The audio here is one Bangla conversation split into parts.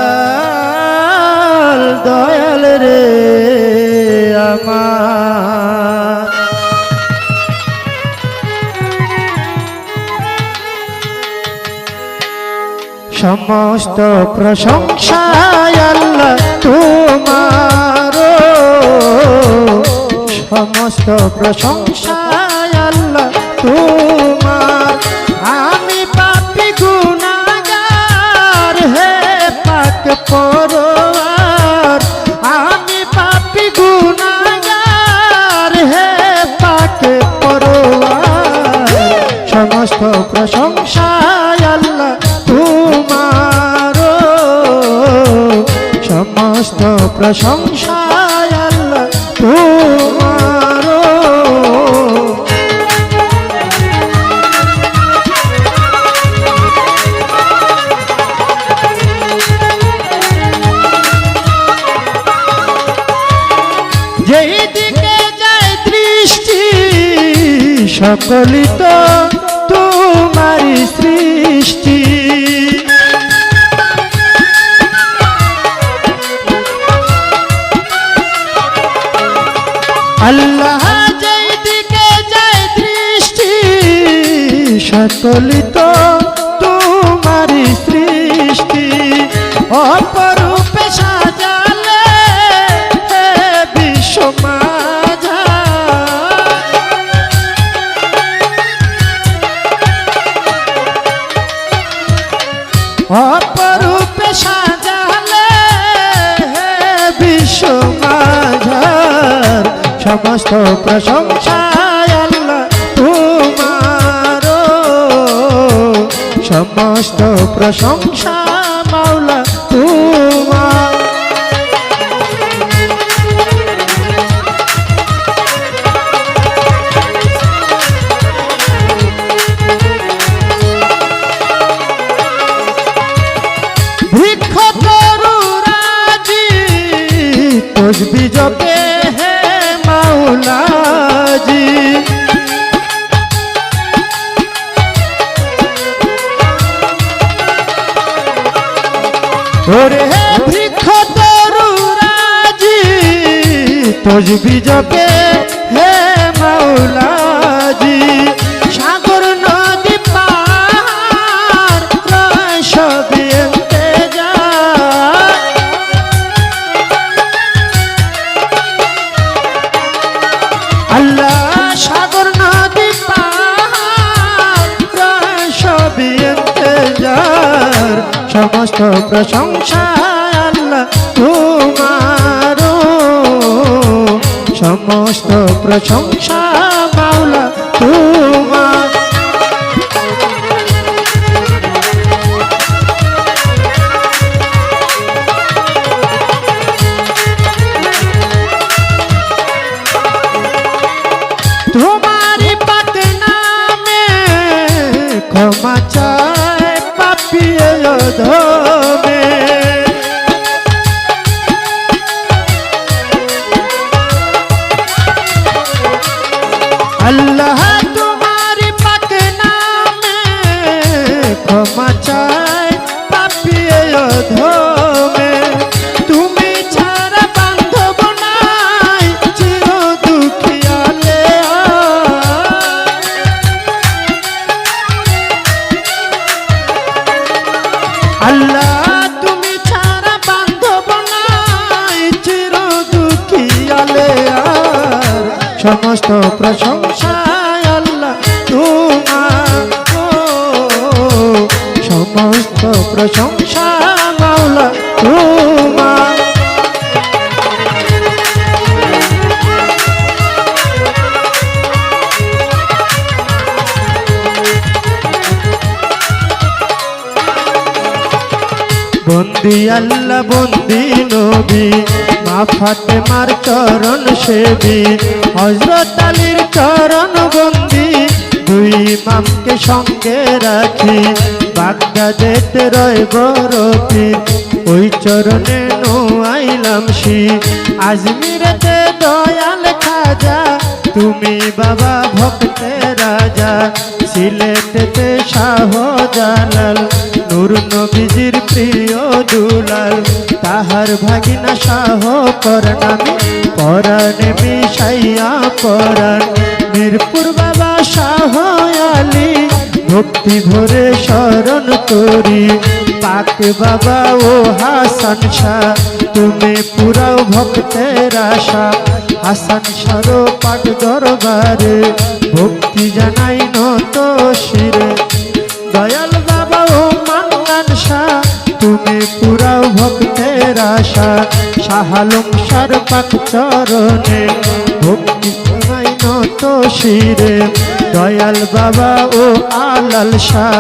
দয়াল দয়াল রে আমার সমস্ত প্রশংসা আল্লাহ তোমার সমস্ত প্রশংসা আল্লাহ তোমার আমি পাপী গুনাহগার হে পাক পরওয়ার আমি পাপী গুনাহগার হে পাক পরওয়ার সমস্ত প্রশংসা আল্লাহ তোমার সমস্ত প্রশংসা আল্লাহ তোমার যেই দিকে যায় দৃষ্টি সকলই তো তোমারই সৃষ্টি আল্লাহ যেই দিকে যায় দৃষ্টি সকলই তো তোমারই সৃষ্টি অপরূপে সাজালে হে বিশ্ব মাঝা অপরূপে সাজালে হে বিশ্ব মাঝার সমস্ত প্রশংসা আল্লাহ তোমার সমস্ত প্রশংসা মাওলা তোমার বৃক্ষ তরুরাজি তসবিহ জপে হে মাওলাজি ওরে হে বৃক্ষ তরুরাজি তসবিহ জপে হে মাওলাজি সাগর নদী পাহাড় প্রায় সবই আল্লাহ সাগর নদী পাহাড় প্রায় সবই ইন্তজার সমস্ত প্রশংসা আল্লাহ তোমার সমস্ত প্রশংসা মাওলা তোমার তোমারি পাক নামে ক্ষমা চায় পাপী অধমে আল্লাহ তোমারি পাক নামে ক্ষমা চায় পাপী অধমে তুমি ছাড়া বান্ধব নাই চির দুঃখিয়ালে আল্লাহ তুমি ছাড়া বান্ধব নাই চির দুঃখিয়ালে আর সমস্ত প্রশংসা আল্লাহ তোমার সমস্ত প্রশংসা মাওলা তোমার বন্দি আল্লাহ বন্দি নবী মা ফাতেমার চরণ সেবী হযরত আলীর চরণ বন্দি দুই ইমামকে সঙ্গে রাখি বাগদাদেতে রয় বড় পীর ওই চরণে নোয়াইলাম শি আজমিরেতে দয়াল খাজা তুমি বাবা ভক্তের রাজা সিলেটেতে শাহজালাল নূর নবীজির প্রিয় দুলাল তাহার ভাগিনা শাহ পরাণামি পরাণে মিশাইয়া পরাণ মিরপুর বাবা শাহ আলী ভক্তি ভরে শরণ করি পাক বাবা ও হাসান শাহ তুমি পুরাও ভক্তের আশা হাসান শাহ পাক দরবারে ভক্তি জানাই নত শিরে দয়াল বাবা ও মান্নান শাহ তুমি পুরাও ভক্তের আশা শাহ আলম শাহ পাক চরণে ভক্তি জানাই নত শিরে দয়াল বাবা ও আলাল শাহ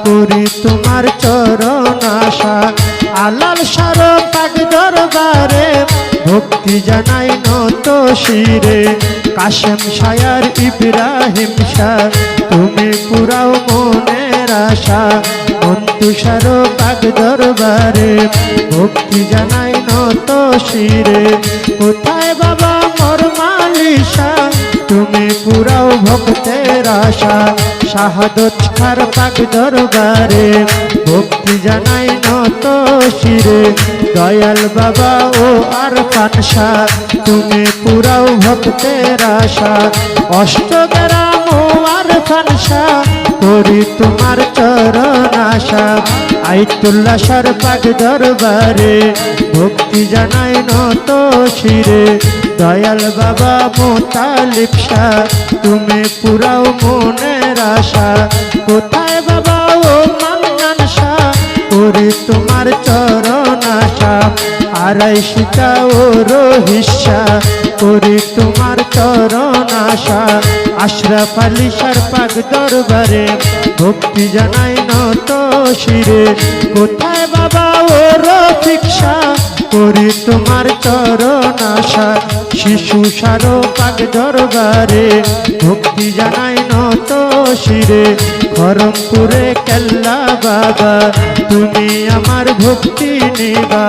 করি তোমার চরণ আশা আলাল শাহ পাক দরবারে ভক্তি জানাই নত শিরে কাশেম শায়ার ইব্রাহিম শাহ তুমি পুরাও মনের আশা মন্তুষার পাক দরবারে ভক্তি জানাই নত শিরে কোথায় বাবা মোর মালিশা তুমি পুরাও ভক্তের আশা শাহাদত খার পাক দরবারে ভক্তি জানাই নত শিরে দয়াল বাবা ও আরফান শাহ তুমি পুরাও ভক্তের আশা অষ্টগ্রাম ও আরফান শাহ করি তোমার চরণ আশা আইতুল্লাহ শাহ পাক দরবারে ভক্তি জানাই নত শিরে দয়াল বাবা মোতালিব শাহ তুমি পুরাও মনের আশা কোথায় বাবা ও মান্নান শাহ করি তোমার চরণ আশা আড়াইশিটা ও রহিসা করি তোমার চরণ আশা আশরাফ আলী শাহ পাক দরবারে ভক্তি জানাই নত শিরে কোথায় বাবা ও রফিক শাহ করি তোমার চরণ আশা শিশু শাহ পাক দরবারে ভক্তি জানাই নত শিরে খরমপুরে কেল্লা বাবা তুমি আমার ভক্তি নিবা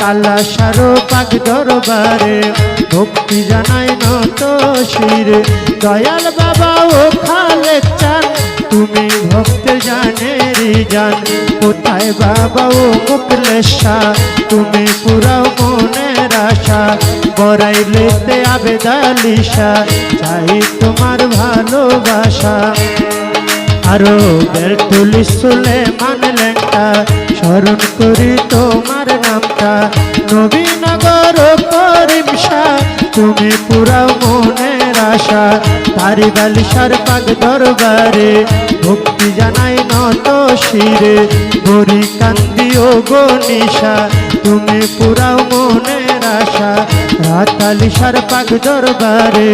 কালা শাহ পাক দরবারে ভক্তি জানাই নত শিরে দয়াল বাবা ও খালেক চান তুমি ভক্তের জানেরি জান কোথায় বাবা ও মুকলেশ শাহ তুমি পুরাও মনের আশা বরাইলেতে আবেদ আলী শাহ চাই তোমার ভালোবাসা আরো বেলতুলি সুলেমান লেঙ্কা স্মরণ করি তোমার নামটা নবীনগর করিম শাহ তুমি পুরাও মনের আশা তারিবালি শাহ পাক দরবারে ভক্তি জানাই নত শিরে গরি কান্দি ও গনিশা তুমি পুরাও মনের আশা রাতালি শাহ পাক দরবারে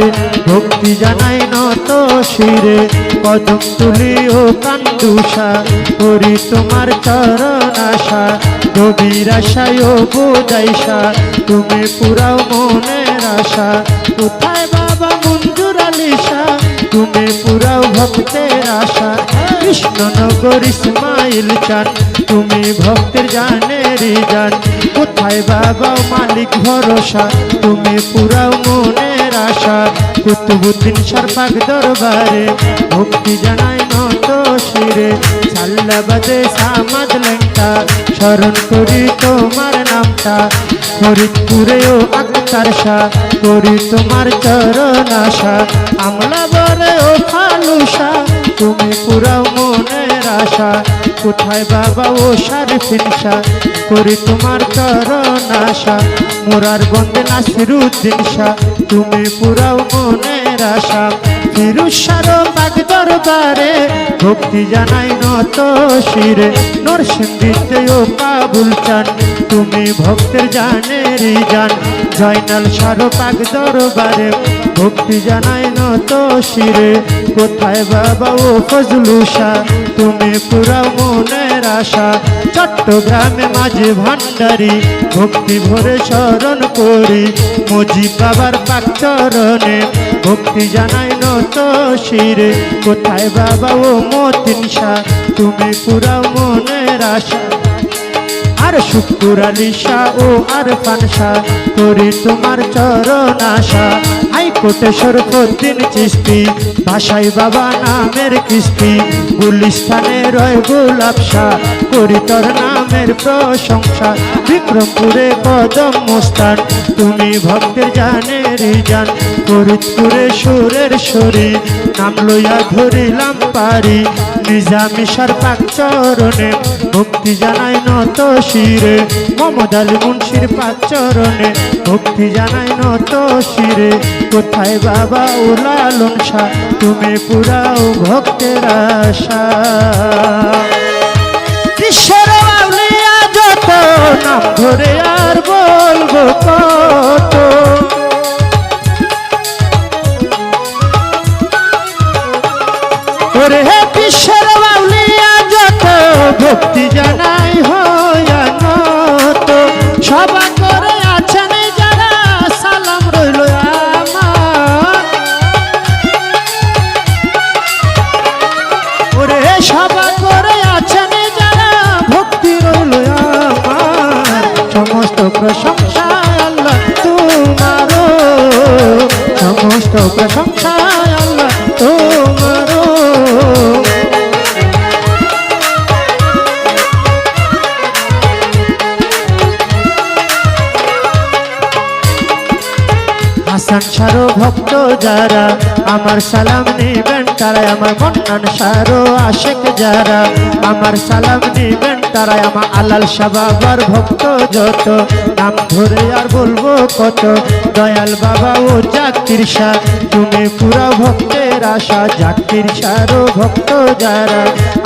ভক্তি জানাই নত শিরে কদম তুলি ও কান্দুষা করি তোমার চরণ আশা গভীর আশায় ও বোঝাইশা তুমি পুরাও মনের আশা কোথায় বাবা মঞ্জুর আলী শাহ তুমি পুরাও ভক্তের আশা কৃষ্ণনগর ইসমাইল চান তুমি ভক্তের জানেরি জান কোথায় বাবা মালিক ভরসা তুমি পুরাও মনের আশা কুতুবুদ্দিন শাহ পাক দরবারে ভক্তি জানাই নত শিরে সাল্লাবাদে সামাদ লেঙ্কা স্মরণ করি তোমার নামটা ফরিদপুরেও আক্তার শাহ করি তোমার চরণ আশা আমলা বরে ও ফালুসা তুমি পুরাও মনের আশা কোথায় বাবা ও শারিফিন শাহ করি তোমার চরণ আশা মোরার বন্দে নাসিরুদ্দিন শাহ তুমি পুরাও মনের আশা তিরুষার পাক দরবারে ভক্তি জানাই নত শিরে নরসিংদীতে ও কাবুল চান তুমি ভক্তের জানেরই জান জয়নাল সার পাক দরবারে ভক্তি জানাই নত শিরে কোথায় বাবা ও ফজলু শাহ তুমি পুরা মনের আশা চট্টগ্রামে মাঝে ভান্ডারি ভক্তি ভরে স্মরণ করি মুজিব বাবার পাক চরণে ভক্তি জানাই নত শিরে কোথায় বাবা ও মতিন শাহ তুমি পুরা মনের আশা আর শুকুর আলী শাহ ও আরফান শাহ করি তোমার চরণ আশা হাইকোর্টে শরফুদ্দিন চিশতি ভাষাই বাবা নামের কিস্তি গুলিস্তানে রয় গোলাপ শাহ করি তোর নামের প্রশংসা বিক্রমপুরে কদম মোস্তান তুমি ভক্তের জানেরই জান ফরিদপুরে সুরের শরী নাম লইয়া ধরিলাম পারি নিজামি সার পাক চরণে ভক্তি জানাই নত শিরে মোহাম্মদ আলী মুন্সির পাক চরণে ভক্তি জানাই নত শিরে কোথায় বাবা ও লালন শাহ তুমি পুরাও ভক্তের আশা বিশ্বের আউলিয়া যত নাম ধরে আর বলবো কত ওরে হে বিশ্বের আউলিয়া যত ভক্তি জানাই হইয়া নত সভা করে আছেন যারা সালাম রইল আমার ওরে সভা করে আছেন যারা ভক্তি রইল আমার সমস্ত প্রশংসা আল্লাহ তোমার সমস্ত প্রশংসা আল্লাহ তোমার হাসান সারো ভক্ত যারা আমার সালাম নিবেন তারাই আমার মন্নান সারো আশেক যারা আমার সালাম নিবেন তারাই আমার আলাল শাহ বাবার ভক্ত যত নাম ধরে আর বলবো কত দয়াল বাবা ও জাকির শাহ তুমি পুরা ভক্তের আশা জাকির সারো ভক্ত যারা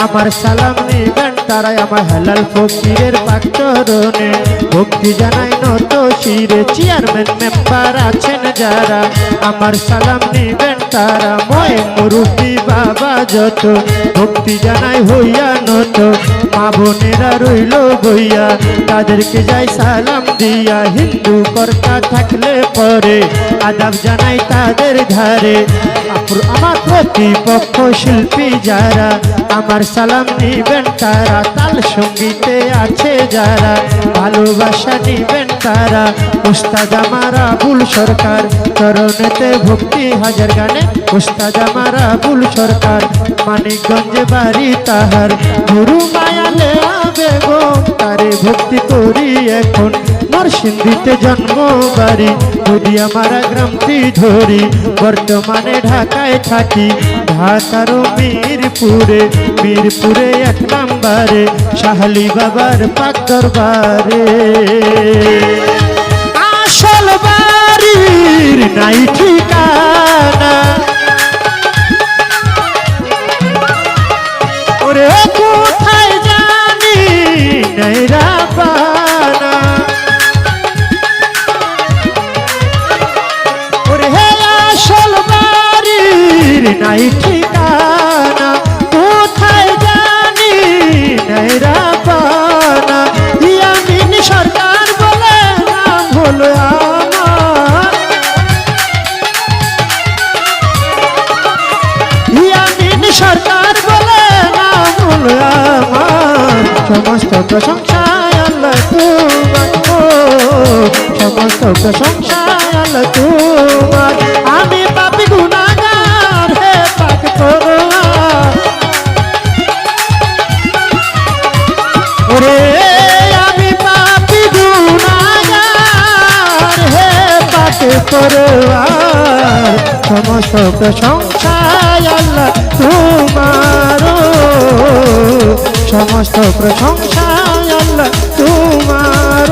আমার সালাম নিবেন তারাই আমার হালাল ফকিরের পাক চরণে ভক্তি জানাই নত শিরে চেয়ারম্যান মেম্বার আছেন যারা আমার সালাম নিবেন তারা ময় মুরুব্বি বাবা যত ভক্তি জানাই হইয়া নত মা বোনেরা রইল বইয়া তাদেরকে যাই সালাম দিয়া হিন্দু কর্তা থাকলে পরে আদাব জানাই তাদের ধারে আমার প্রতিপক্ষ শিল্পী যারা আমার সালাম নিবেন তারা তাল সঙ্গীতে আছে যারা ভালোবাসা নিবেন তারা উস্তাদ আমার আবুল সরকার চরণেতে ভক্তি হাজার গানে উস্তাদ আমার আবুল সরকার মানিকগঞ্জে বাড়ি তাহার গুরু মায়ালে বেগম তারে ভক্তি করি এখন নরসিংদীতে জন্ম বাড়ি যদি আমার গ্রামটি ধরি বর্তমানে ঢাকায় থাকি ঢাকার মিরপুরে মিরপুরে এক নাম্বারে শাহলি বাবার পাক দরবারে আসল বাড়ির নাই ঠিকানা ওরে কোথায় জানি নাই রাবানা ওরে হে আসল বাড়ির নাই ঠিকানা কোথায় জানি নাই রাবানা ইয়ামিন সরকার বলে নাম হলো আমার ইয়ামিন সরকার বলে নাম হলো আমার সমস্ত প্রশংসা আল্লাহ তোমার সমস্ত প্রশংসা আল্লাহ তোমার আমি পাপী গুনাহগার হে পাক করো ওরে আমি পাপী গুনাহগার হে পাক করো সমস্ত প্রশংসা আল্লাহ তোমার সমস্ত প্রশংসা আল্লাহ তোমার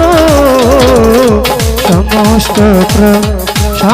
সমস্ত প্রশংসা